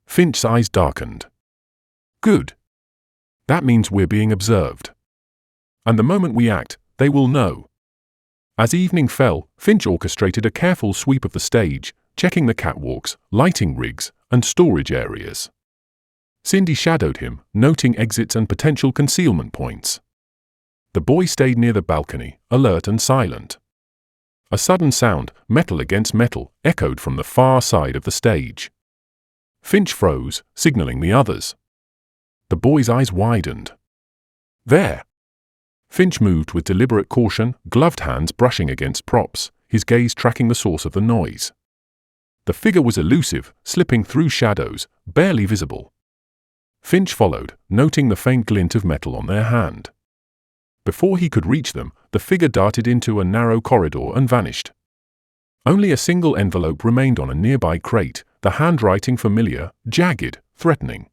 Speaker 1: Finch's eyes darkened. "Good. That means we're being observed. And the moment we act, they will know." As evening fell, Finch orchestrated a careful sweep of the stage, checking the catwalks, lighting rigs, and storage areas. Cindy shadowed him, noting exits and potential concealment points. The boy stayed near the balcony, alert and silent. A sudden sound, metal against metal, echoed from the far side of the stage. Finch froze, signaling the others. The boy's eyes widened. "There!" Finch moved with deliberate caution, gloved hands brushing against props, his gaze tracking the source of the noise. The figure was elusive, slipping through shadows, barely visible. Finch followed, noting the faint glint of metal on their hand. Before he could reach them, the figure darted into a narrow corridor and vanished. Only a single envelope remained on a nearby crate, the handwriting familiar, jagged, threatening.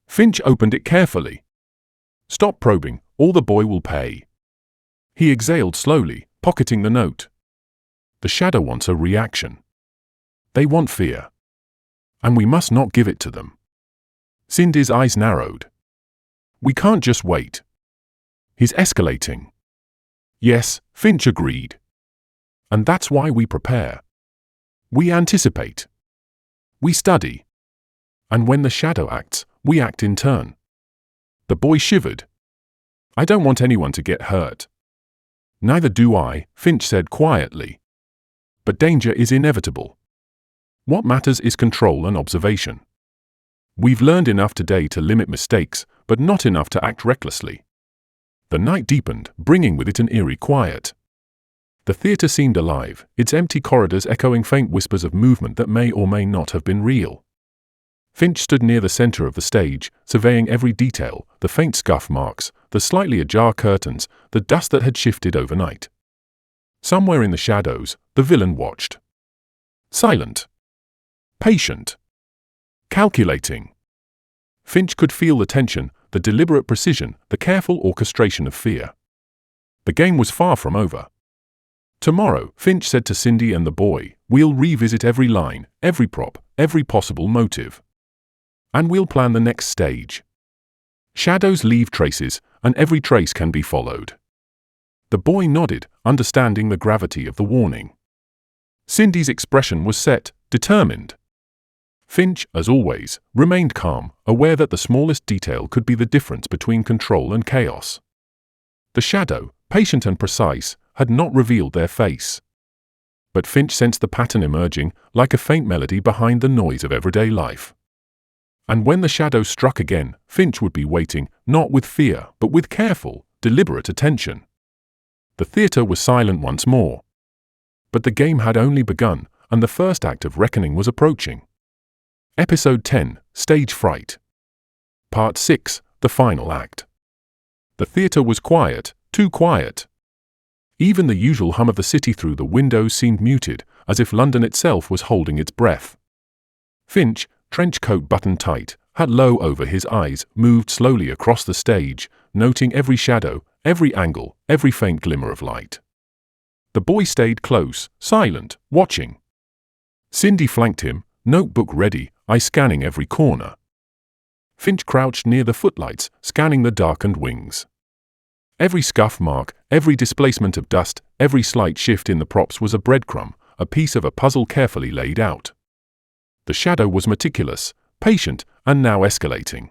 Speaker 1: Finch opened it carefully. "Stop probing, or the boy will pay." He exhaled slowly, pocketing the note. The shadow wants a reaction. They want fear. And we must not give it to them. Cindy's eyes narrowed. "We can't just wait. He's escalating." "Yes," Finch agreed. "And that's why we prepare. We anticipate. We study. And when the shadow acts, we act in turn." The boy shivered. "I don't want anyone to get hurt." "Neither do I," Finch said quietly. "But danger is inevitable. What matters is control and observation. We've learned enough today to limit mistakes, but not enough to act recklessly." The night deepened, bringing with it an eerie quiet. The theatre seemed alive, its empty corridors echoing faint whispers of movement that may or may not have been real. Finch stood near the center of the stage, surveying every detail, the faint scuff marks, the slightly ajar curtains, the dust that had shifted overnight. Somewhere in the shadows, the villain watched. Silent. Patient. Calculating. Finch could feel the tension, the deliberate precision, the careful orchestration of fear. The game was far from over. Tomorrow, Finch said to Cindy and the boy, we'll revisit every line, every prop, every possible motive. And we'll plan the next stage. Shadows leave traces, and every trace can be followed. The boy nodded, understanding the gravity of the warning. Cindy's expression was set, determined. Finch, as always, remained calm, aware that the smallest detail could be the difference between control and chaos. The shadow, patient and precise, had not revealed their face. But Finch sensed the pattern emerging, like a faint melody behind the noise of everyday life. And when the shadow struck again, Finch would be waiting, not with fear, but with careful, deliberate attention. The theatre was silent once more. But the game had only begun, and the first act of reckoning was approaching. Episode 10, Stage Fright. Part 6, the final act. The theatre was quiet, too quiet. Even the usual hum of the city through the windows seemed muted, as if London itself was holding its breath. Finch, trench coat buttoned tight, hat low over his eyes, moved slowly across the stage, noting every shadow, every angle, every faint glimmer of light. The boy stayed close, silent, watching. Cindy flanked him, notebook ready, eye scanning every corner. Finch crouched near the footlights, scanning the darkened wings. Every scuff mark, every displacement of dust, every slight shift in the props was a breadcrumb, a piece of a puzzle carefully laid out. The shadow was meticulous, patient, and now escalating.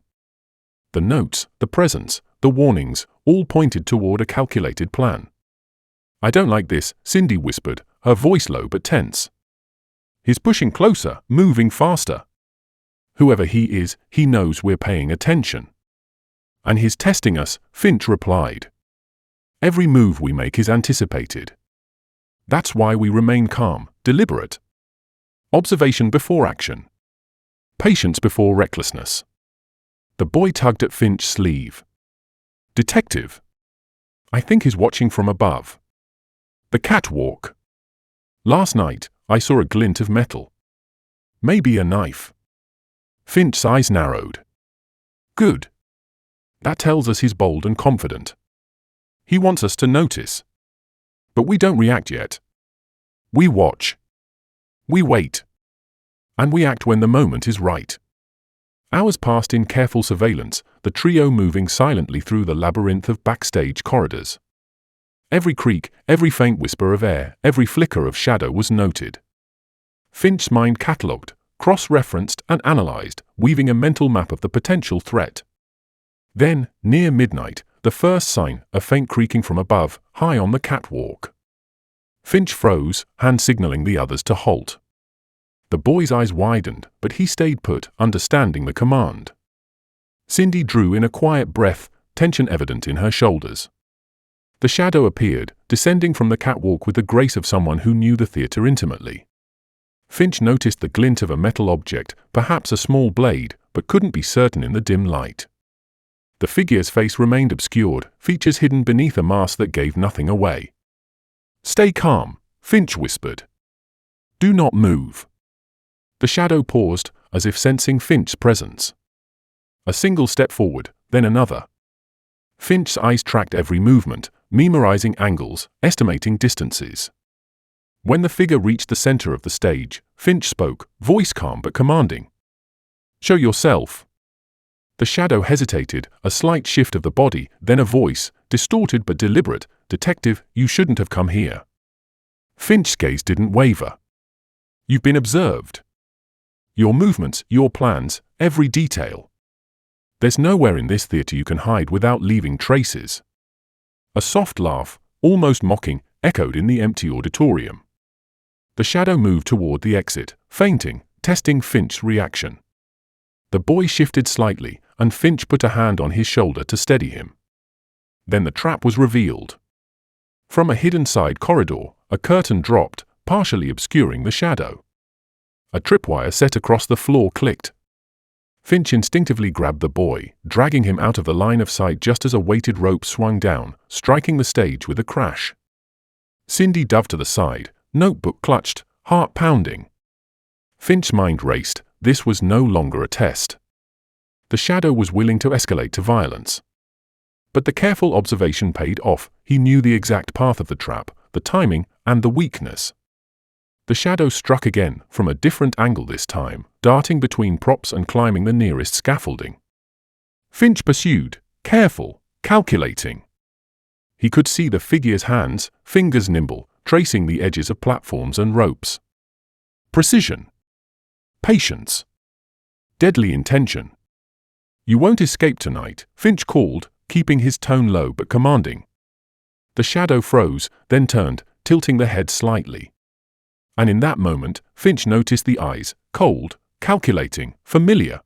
Speaker 1: The notes, the presents, the warnings, all pointed toward a calculated plan. I don't like this, Cindy whispered, her voice low but tense. He's pushing closer, moving faster. Whoever he is, he knows we're paying attention. And he's testing us, Finch replied. Every move we make is anticipated. That's why we remain calm, deliberate. Observation before action. Patience before recklessness. The boy tugged at Finch's sleeve. Detective. I think he's watching from above. The catwalk. Last night, I saw a glint of metal. Maybe a knife. Finch's eyes narrowed. Good. That tells us he's bold and confident. He wants us to notice. But we don't react yet. We watch. We wait. And we act when the moment is right. Hours passed in careful surveillance, the trio moving silently through the labyrinth of backstage corridors. Every creak, every faint whisper of air, every flicker of shadow was noted. Finch's mind catalogued, cross-referenced and analyzed, weaving a mental map of the potential threat. Then, near midnight, the first sign, a faint creaking from above, high on the catwalk. Finch froze, hand signaling the others to halt. The boy's eyes widened, but he stayed put, understanding the command. Cindy drew in a quiet breath, tension evident in her shoulders. The shadow appeared, descending from the catwalk with the grace of someone who knew the theatre intimately. Finch noticed the glint of a metal object, perhaps a small blade, but couldn't be certain in the dim light. The figure's face remained obscured, features hidden beneath a mask that gave nothing away. Stay calm, Finch whispered. Do not move. The shadow paused, as if sensing Finch's presence. A single step forward, then another. Finch's eyes tracked every movement, memorizing angles, estimating distances. When the figure reached the center of the stage, Finch spoke, voice calm but commanding. Show yourself. The shadow hesitated, a slight shift of the body, then a voice, distorted but deliberate, Detective, you shouldn't have come here. Finch's gaze didn't waver. You've been observed. Your movements, your plans, every detail. There's nowhere in this theatre you can hide without leaving traces. A soft laugh, almost mocking, echoed in the empty auditorium. The shadow moved toward the exit, feinting, testing Finch's reaction. The boy shifted slightly, and Finch put a hand on his shoulder to steady him. Then the trap was revealed. From a hidden side corridor, a curtain dropped, partially obscuring the shadow. A tripwire set across the floor clicked. Finch instinctively grabbed the boy, dragging him out of the line of sight just as a weighted rope swung down, striking the stage with a crash. Cindy dove to the side, notebook clutched, heart pounding. Finch's mind raced. This was no longer a test. The shadow was willing to escalate to violence. But the careful observation paid off. He knew the exact path of the trap, the timing, and the weakness. The shadow struck again, from a different angle this time, darting between props and climbing the nearest scaffolding. Finch pursued, careful, calculating. He could see the figure's hands, fingers nimble, tracing the edges of platforms and ropes. Precision. Patience. Deadly intention. "You won't escape tonight," Finch called, keeping his tone low but commanding. The shadow froze, then turned, tilting the head slightly. And in that moment, Finch noticed the eyes, cold, calculating, familiar.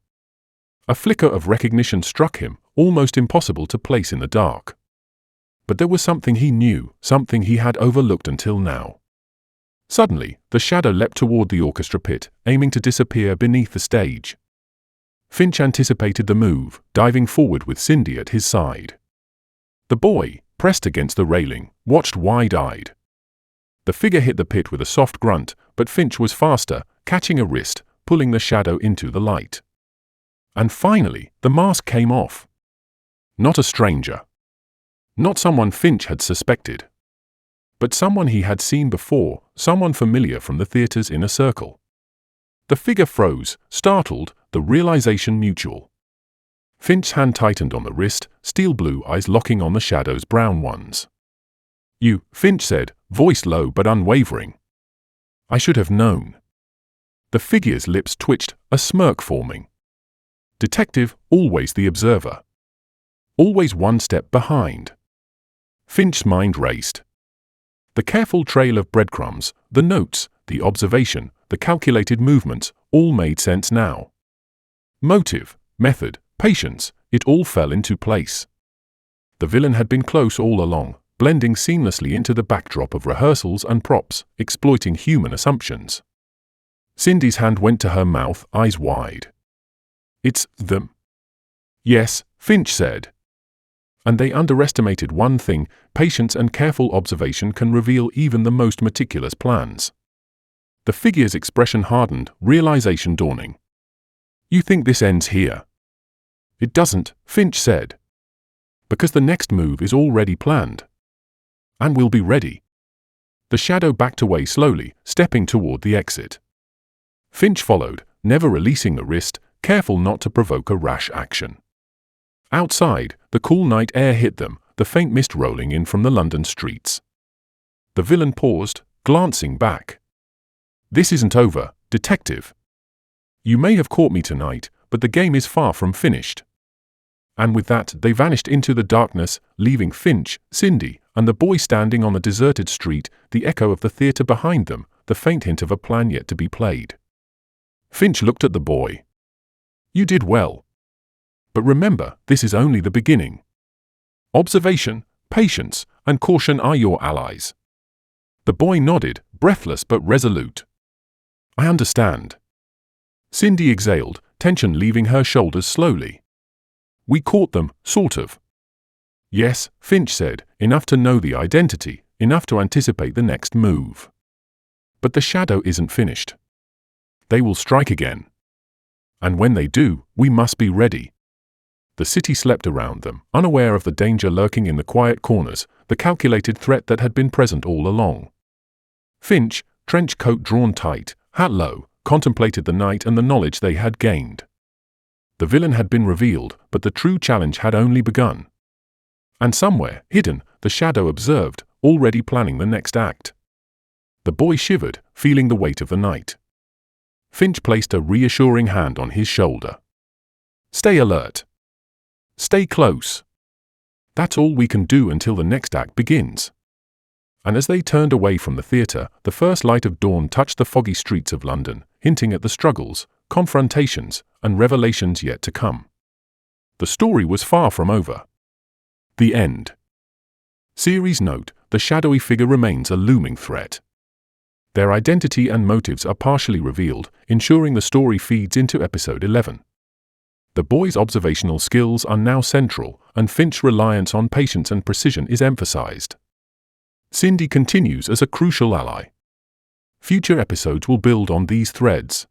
Speaker 1: A flicker of recognition struck him, almost impossible to place in the dark. But there was something he knew, something he had overlooked until now. Suddenly, the shadow leapt toward the orchestra pit, aiming to disappear beneath the stage. Finch anticipated the move, diving forward with Cindy at his side. The boy, pressed against the railing, watched wide-eyed. The figure hit the pit with a soft grunt, but Finch was faster, catching a wrist, pulling the shadow into the light. And finally, the mask came off. Not a stranger. Not someone Finch had suspected. But someone he had seen before, someone familiar from the theater's inner circle. The figure froze, startled, the realization mutual. Finch's hand tightened on the wrist, steel blue eyes locking on the shadow's brown ones. "You," Finch said, voice low but unwavering. "I should have known." The figure's lips twitched, a smirk forming. Detective, always the observer. Always one step behind. Finch's mind raced. The careful trail of breadcrumbs, the notes, the observation, the calculated movements, all made sense now. Motive, method, patience, it all fell into place. The villain had been close all along, blending seamlessly into the backdrop of rehearsals and props, exploiting human assumptions. Cindy's hand went to her mouth, eyes wide. "It's them." "Yes," Finch said. And they underestimated one thing: patience and careful observation can reveal even the most meticulous plans. The figure's expression hardened, realization dawning. "You think this ends here?" "It doesn't," Finch said. "Because the next move is already planned. And we'll be ready." The shadow backed away slowly, stepping toward the exit. Finch followed, never releasing the wrist, careful not to provoke a rash action. Outside, the cool night air hit them, the faint mist rolling in from the London streets. The villain paused, glancing back. "This isn't over, detective. You may have caught me tonight, but the game is far from finished." And with that, they vanished into the darkness, leaving Finch, Cindy, and the boy standing on the deserted street, the echo of the theater behind them, the faint hint of a plan yet to be played. Finch looked at the boy. "You did well. But remember, this is only the beginning. Observation, patience, and caution are your allies." The boy nodded, breathless but resolute. "I understand." Cindy exhaled, tension leaving her shoulders slowly. "We caught them, sort of." "Yes," Finch said, "enough to know the identity, enough to anticipate the next move. But the shadow isn't finished. They will strike again. And when they do, we must be ready." The city slept around them, unaware of the danger lurking in the quiet corners, the calculated threat that had been present all along. Finch, trench coat drawn tight, hat low, contemplated the night and the knowledge they had gained. The villain had been revealed, but the true challenge had only begun. And somewhere, hidden, the shadow observed, already planning the next act. The boy shivered, feeling the weight of the night. Finch placed a reassuring hand on his shoulder. "Stay alert. Stay close. That's all we can do until the next act begins." And as they turned away from the theater, the first light of dawn touched the foggy streets of London, hinting at the struggles, confrontations, and revelations yet to come. The story was far from over. The end. Series note: the shadowy figure remains a looming threat. Their identity and motives are partially revealed, ensuring the story feeds into episode 11. The boys' observational skills are now central, and Finch's reliance on patience and precision is emphasized. Cindy continues as a crucial ally. Future episodes will build on these threads.